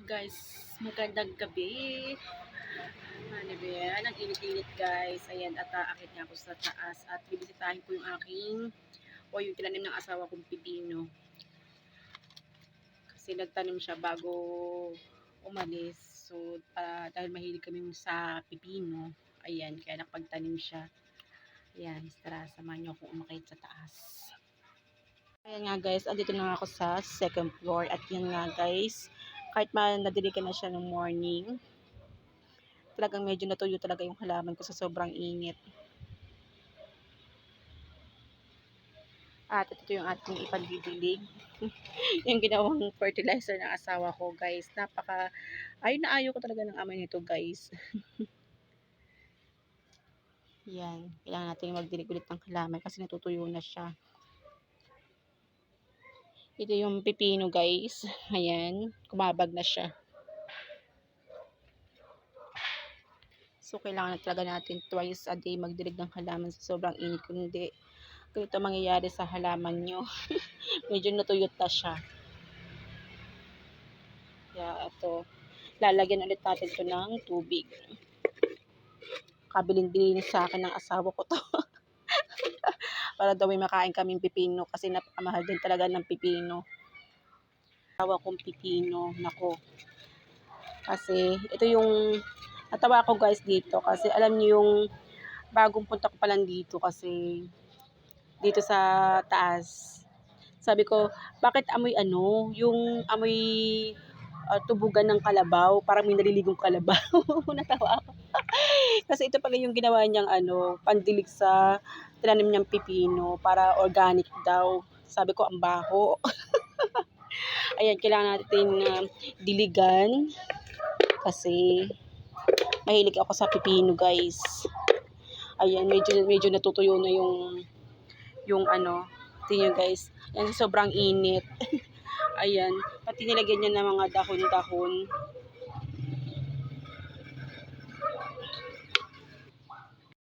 Guys, magandang gabi. Ano ba yan? Ang init-init guys. Ayan, at aakit nga ako sa taas at bibisitahin ko yung aking yung tinanim ng asawa kong pipino. Kasi nagtanim siya bago umalis. So, dahil mahilig kami sa pipino, ayan, kaya nakapagtanim siya. Ayan, tara, samahan niyo akong umakit sa taas. Ayan nga guys, andito na ako sa second floor at yun nga guys, kahit nadiligan na siya ng morning, talagang medyo natuyo talaga yung halaman ko sa sobrang init. At ito yung ating ipandidilig. Yung ginawang fertilizer ng asawa ko guys. Ayaw ko talaga ng amoy nito guys. Yan, kailangan natin magdilig ulit ng halaman kasi natutuyo na siya. Ito yung pipino guys. Ayan, kumabag na siya. So, kailangan talaga natin twice a day magdilig ng halaman sa sobrang init. Kundi, ganito mangyayari sa halaman nyo. Medyo natuyot na siya. Kaya ito, lalagyan ulit natin ito ng tubig. Kabilin-bilin sa akin ng asawa ko to. Para daw may makain kaming pipino kasi napakamahal din talaga ng pipino. Asawa kong pipino, nako. Kasi ito yung natawa ko guys dito kasi alam niyo yung bagong punta ko pa lang dito kasi dito sa taas. Sabi ko, bakit amoy yung amoy tubugan ng kalabaw, parang may naliligong kalabaw. Natawa ako. Kasi ito pala yung ginawa niyang pandilig sa tinanim niyang pipino para organic daw. Sabi ko, ang baho. Ayan, kailangan natin diligan kasi mahilig ako sa pipino guys. Ayan, medyo natutuyo na yung tingnan guys. Yan, sobrang init. Ayan, pati nilagyan niya ng mga dahon-dahon.